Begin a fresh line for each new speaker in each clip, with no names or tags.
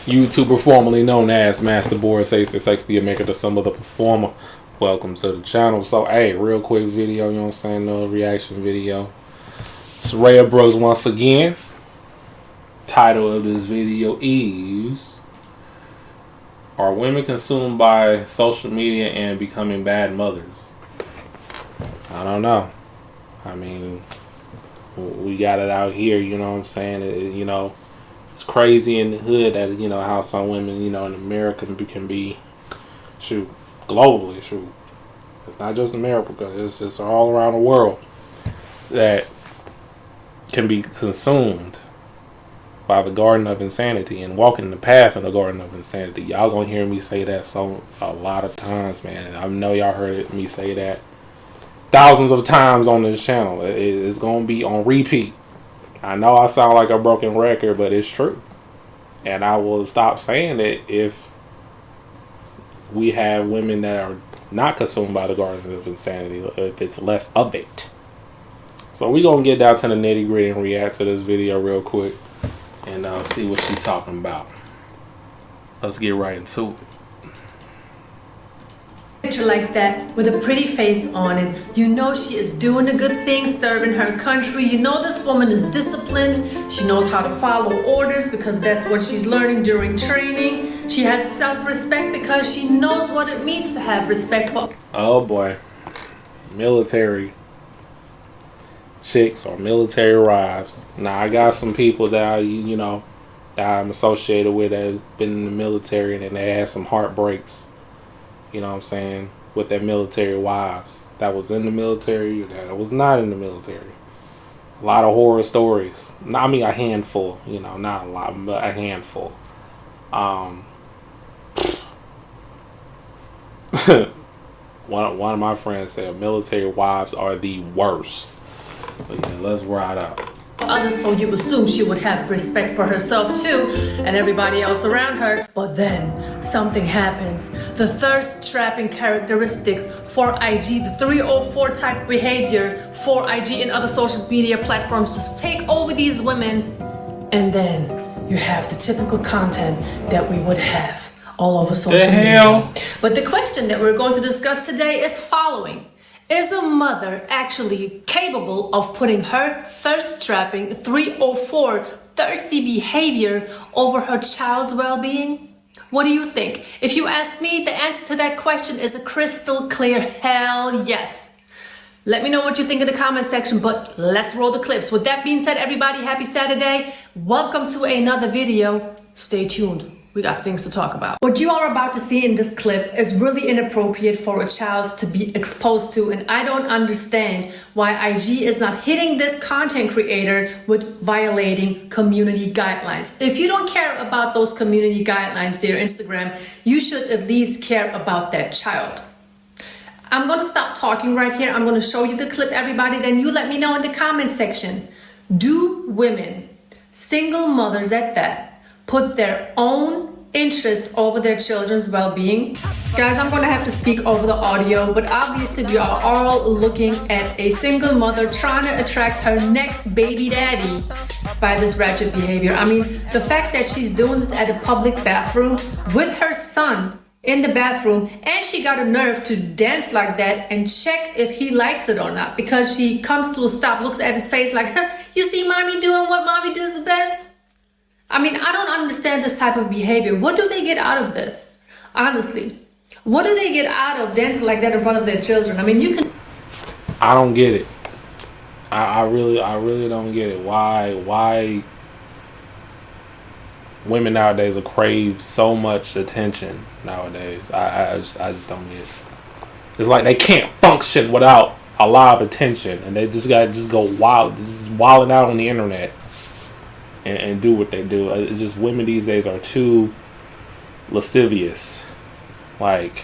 YouTuber formerly known as Master Board 666, the maker to some of the performer. Welcome to the channel. So, hey, real quick video, you know what I'm saying? No reaction video. It's Rhea Brooks once again. Title of this video is: Are women consumed by social media and becoming bad mothers? I don't know. I mean, we got it out here, you know what I'm saying? It's crazy in the hood that, how some women, in America can be, globally, It's not just America, it's all around the world that can be consumed by the garden of insanity and walking the path in the garden of insanity. Y'all gonna hear me say that a lot of times, man. And I know y'all heard me say that thousands of times on this channel. It's gonna be on repeat. I know I sound like a broken record, but it's true. And I will stop saying it if we have women that are not consumed by the garden of insanity, if it's less of it. So we're going to get down to the nitty gritty and react to this video real quick and see what she's talking about. Let's get right into it.
Picture like that with a pretty face on it, you know she is doing a good thing, serving her country. You know this woman is disciplined. She knows how to follow orders because that's what she's learning during training. She has self-respect because she knows what it means to have respect for.
Oh boy, military chicks or military wives. Now I got some people that that I'm associated with that have been in the military and they had some heartbreaks. You know what I'm saying? With their military wives that was in the military or that was not in the military. A lot of horror stories. I mean, a handful. Not a lot, but a handful. One of my friends said military wives are the worst. But yeah, let's ride out.
Others, so you assume she would have respect for herself too and everybody else around her. But then something happens. The thirst-trapping characteristics for IG, the 304 type behavior for IG and other social media platforms just take over these women. And then you have the typical content that we would have all over social media. But the question that we're going to discuss today is following. Is a mother actually capable of putting her thirst-trapping 304 thirsty behavior over her child's well-being? What do you think? If you ask me, the answer to that question is a crystal clear hell yes. Let me know what you think in the comment section, but let's roll the clips. With that being said, everybody, happy Saturday. Welcome to another video. Stay tuned. We got things to talk about. What you are about to see in this clip is really inappropriate for a child to be exposed to, and I don't understand why IG is not hitting this content creator with violating community guidelines. If you don't care about those community guidelines, dear Instagram, you should at least care about that child. I'm gonna stop talking right here. I'm gonna show you the clip, everybody, then you let me know in the comment section. Do women, single mothers at that, put their own interests over their children's well-being? Guys, I'm gonna have to speak over the audio, but obviously we are all looking at a single mother trying to attract her next baby daddy by this ratchet behavior. I mean, the fact that she's doing this at a public bathroom with her son in the bathroom, and she got a nerve to dance like that and check if he likes it or not, because she comes to a stop, looks at his face like, you see mommy doing what mommy does the best? I mean, I don't understand this type of behavior. What do they get out of this? Honestly, what do they get out of dancing like that in front of their children? I mean, you can...
I don't get it. I really don't get it. Why women nowadays crave so much attention nowadays? I just don't get it. It's like they can't function without a lot of attention, and they just gotta go wild, just wilding out on the internet. And do what they do. It's just women these days are too lascivious. Like,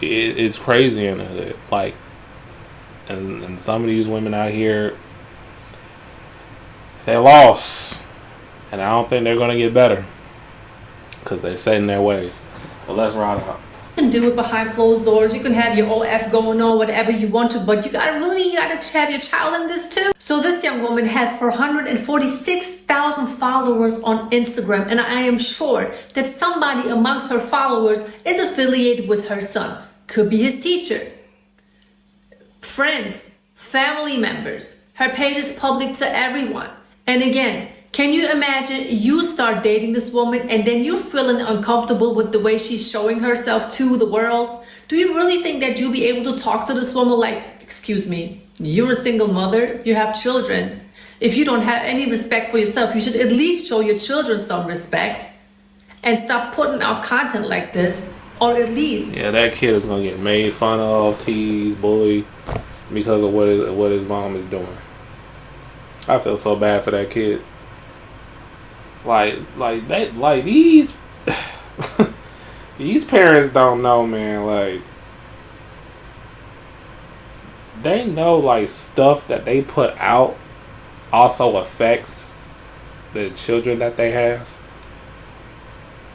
it's crazy in it. Like, and some of these women out here, they're lost, and I don't think they're gonna get better because they're set in their ways. But let's ride out.
You can do it behind closed doors. You can have your OF going on, whatever you want to, but you gotta have your child in this too. So this young woman has 446,000 followers on Instagram, and I am sure that somebody amongst her followers is affiliated with her son. Could be his teacher, friends, family members. Her page is public to everyone. And again, can you imagine you start dating this woman and then you're feeling uncomfortable with the way she's showing herself to the world? Do you really think that you'll be able to talk to this woman like, excuse me, you're a single mother, you have children. If you don't have any respect for yourself, you should at least show your children some respect and stop putting out content like this, or at least...
Yeah, that kid is going to get made fun of, teased, bullied because of what his mom is doing. I feel so bad for that kid. Like these these parents don't know, man. Like, they know, like, stuff that they put out also affects the children that they have.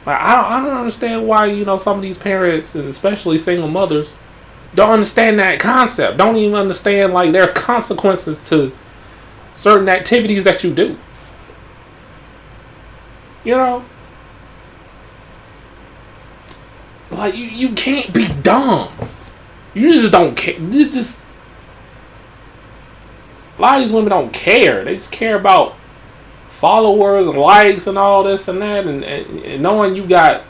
Like, I don't understand why, you know, some of these parents, and especially single mothers, don't understand that concept. Don't even understand, like, there's consequences to certain activities that you do. You know? Like, you can't be dumb. You just don't care. You just... A lot of these women don't care. They just care about followers and likes and all this and that. And knowing you got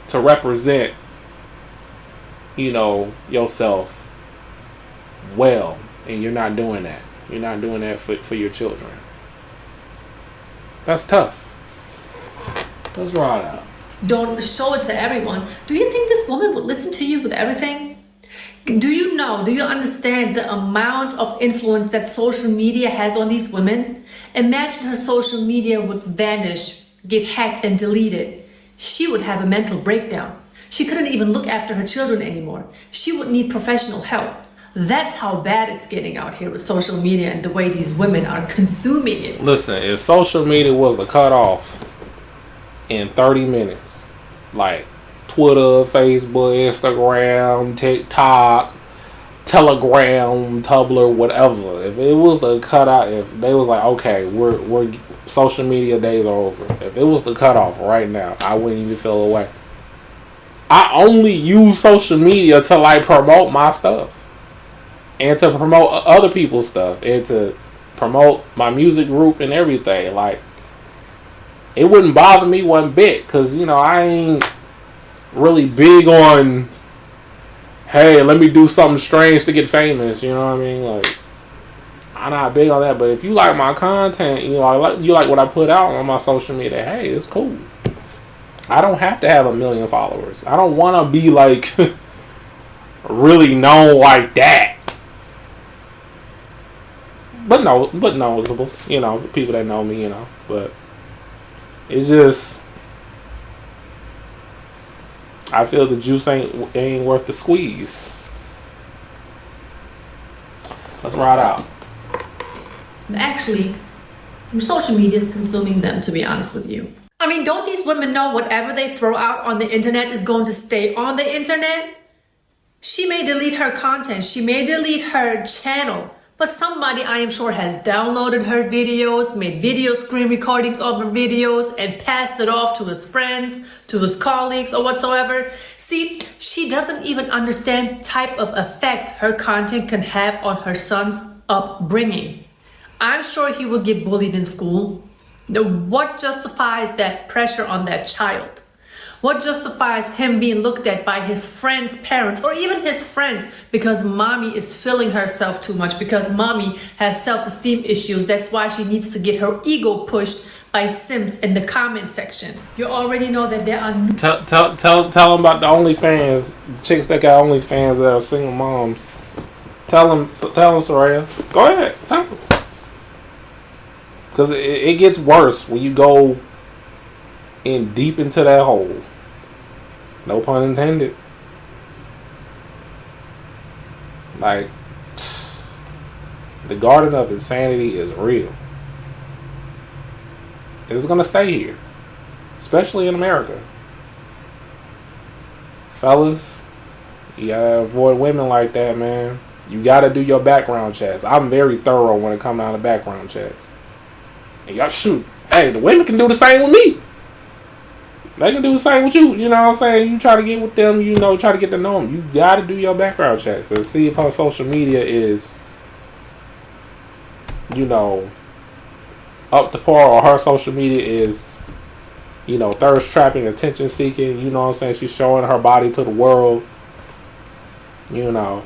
to represent, you know, yourself well. And you're not doing that. You're not doing that for your children. That's tough. Let's ride out.
Don't show it to everyone. Do you think this woman would listen to you with everything? Do you understand the amount of influence that social media has on these women? Imagine her social media would vanish, get hacked and deleted. She would have a mental breakdown. She couldn't even look after her children anymore. She would need professional help. That's how bad it's getting out here with social media and the way these women are consuming it.
Listen, if social media was to cut off in 30 minutes, like Twitter, Facebook, Instagram, TikTok, Telegram, Tumblr, whatever, if it was to cut out, if they was like, okay, we're social media days are over, if it was to cut off right now, I wouldn't even feel away. I only use social media to, like, promote my stuff. And to promote other people's stuff. And to promote my music group and everything. Like, it wouldn't bother me one bit. Because, you know, I ain't really big on, hey, let me do something strange to get famous. You know what I mean? Like, I'm not big on that. But if you like my content, you know, you like what I put out on my social media, hey, it's cool. I don't have to have 1 million followers. I don't want to be, like, really known like that. But noticeable, you know, people that know me, you know. But it's just, I feel the juice ain't worth the squeeze. Let's ride out.
Actually, social media is consuming them, to be honest with you. I mean, don't these women know whatever they throw out on the internet is going to stay on the internet? She may delete her content, she may delete her channel, but somebody, I am sure, has downloaded her videos, made video screen recordings of her videos, and passed it off to his friends, to his colleagues, or whatsoever. See, she doesn't even understand the type of effect her content can have on her son's upbringing. I'm sure he will get bullied in school. What justifies that pressure on that child? What justifies him being looked at by his friends' parents or even his friends because mommy is feeling herself too much, because mommy has self-esteem issues? That's why she needs to get her ego pushed by Sims in the comment section. You already know that there are...
Tell them about the OnlyFans. Chicks that got OnlyFans that are single moms. Tell them, Soraya. Go ahead. Tell them. Because it gets worse when you go in deep into that hole. No pun intended. Like, the garden of insanity is real. It's going to stay here. Especially in America. Fellas, you gotta avoid women like that, man. You gotta do your background checks. I'm very thorough when it comes down to background checks. And y'all shoot. Hey, the women can do the same with me. They can do the same with you. You know what I'm saying? You try to get with them, you know, try to get to know them. You gotta do your background checks and see if her social media is, you know, up to par, or her social media is, you know, thirst trapping, attention seeking. You know what I'm saying? She's showing her body to the world. You know,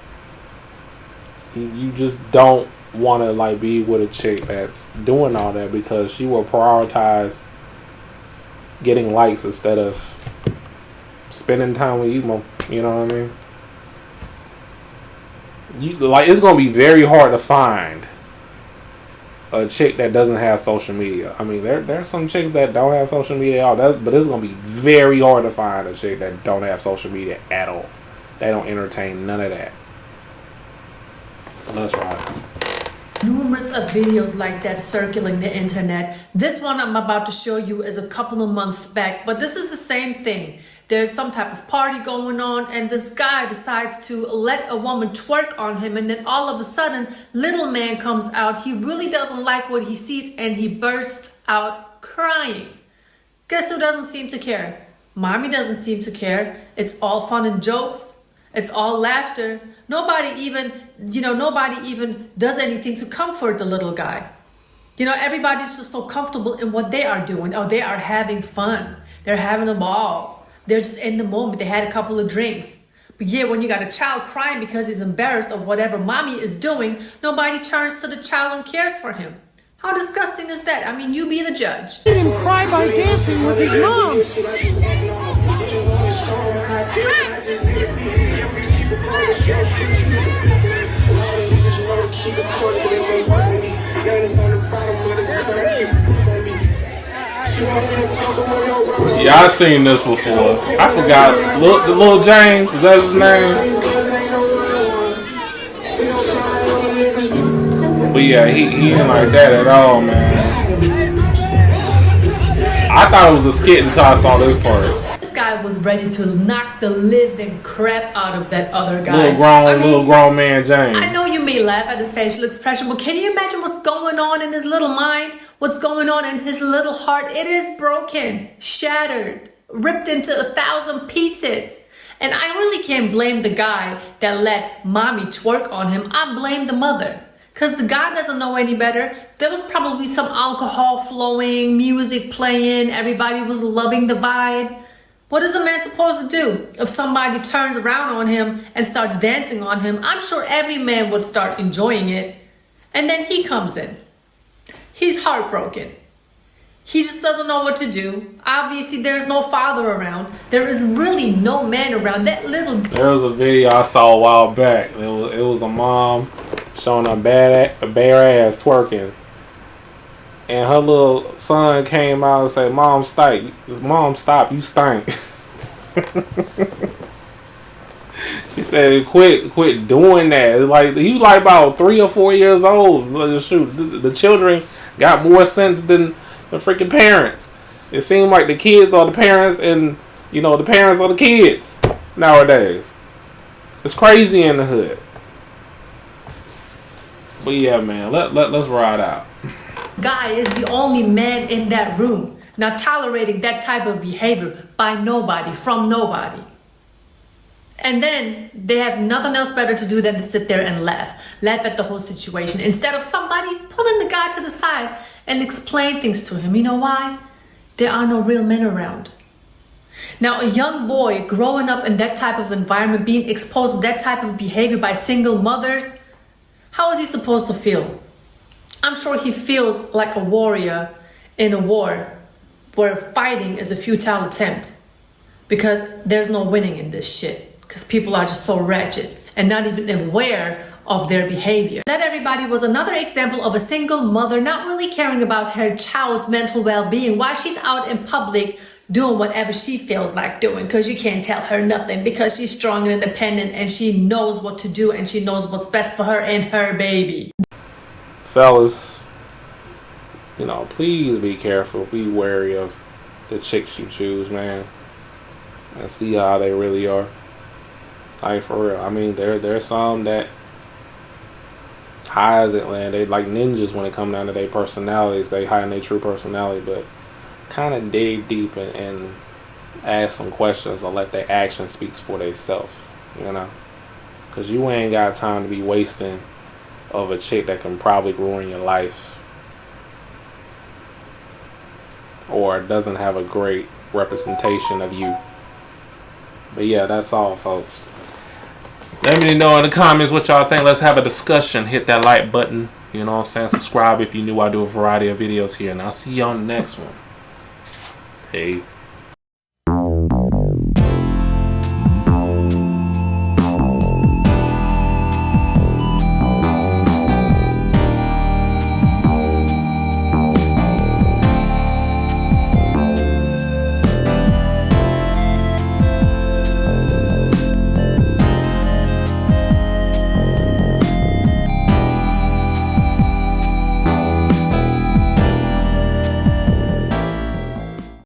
you just don't want to like be with a chick that's doing all that, because she will prioritize getting likes instead of spending time with you. You know what I mean? Like, it's gonna be very hard to find a chick that doesn't have social media. I mean, there's some chicks that don't have social media at all, but it's gonna be very hard to find a chick that don't have social media at all. They don't entertain none of that. Let's ride.
Numerous of videos like that circling the internet. This one I'm about to show you is a couple of months back, but this is the same thing. There's some type of party going on, and this guy decides to let a woman twerk on him, and then all of a sudden, little man comes out. He really doesn't like what he sees, and he bursts out crying. Guess who doesn't seem to care? Mommy doesn't seem to care. It's all fun and jokes. It's all laughter. Nobody even does anything to comfort the little guy. You know, everybody's just so comfortable in what they are doing. Oh, they are having fun. They're having a ball. They're just in the moment. They had a couple of drinks. But yeah, when you got a child crying because he's embarrassed of whatever mommy is doing, nobody turns to the child and cares for him. How disgusting is that? I mean, you be the judge.
He didn't cry by dancing with his mom.
Yeah, I've seen this before. I forgot. The little James, is that his name? But yeah, he ain't like that at all, man. I thought it was a skit until I saw this part.
This guy was ready to knock the living crap out of that other guy.
Little grown man James.
I know you may laugh at his facial expression, but can you imagine what's going on in his little mind? What's going on in his little heart? It is broken, shattered, ripped into 1,000 pieces. And I really can't blame the guy that let mommy twerk on him. I blame the mother. Because the guy doesn't know any better. There was probably some alcohol flowing, music playing, everybody was loving the vibe. What is a man supposed to do if somebody turns around on him and starts dancing on him? I'm sure every man would start enjoying it. And then he comes in. He's heartbroken. He just doesn't know what to do. Obviously, there's no father around. There is really no man around. That little...
There was a video I saw a while back. It was a mom showing a bare ass twerking. And her little son came out and said, Mom, stop, you stink. She said, quit doing that. Like, he was like about 3 or 4 years old. Shoot, the children got more sense than the freaking parents. It seemed like the kids are the parents, and you know, the parents are the kids nowadays. It's crazy in the hood. But yeah, man, let's ride out.
Guy is the only man in that room, not tolerating that type of behavior by nobody, from nobody. And then they have nothing else better to do than to sit there and laugh at the whole situation, instead of somebody pulling the guy to the side and explain things to him. You know why? There are no real men around. Now, a young boy growing up in that type of environment, being exposed to that type of behavior by single mothers, how is he supposed to feel? I'm sure he feels like a warrior in a war where fighting is a futile attempt, because there's no winning in this shit. Because people are just so wretched and not even aware of their behavior. That, everybody, was another example of a single mother not really caring about her child's mental well-being while she's out in public doing whatever she feels like doing, because you can't tell her nothing, because she's strong and independent and she knows what to do and she knows what's best for her and her baby.
Fellas, you know, please be careful. Be wary of the chicks you choose, man. And see how they really are. Like, for real. I mean, there's some that high as it land. They like ninjas when it come down to their personalities. They hide in their true personality, but kind of dig deep and ask some questions or let their action speaks for themselves, you know? Because you ain't got time to be wasting of a chick that can probably ruin your life or doesn't have a great representation of you. But yeah, that's all, folks. Let me know in the comments what y'all think. Let's have a discussion. Hit that like button. You know what I'm saying? Subscribe if you new. I do a variety of videos here. And I'll see you on the next one. Peace.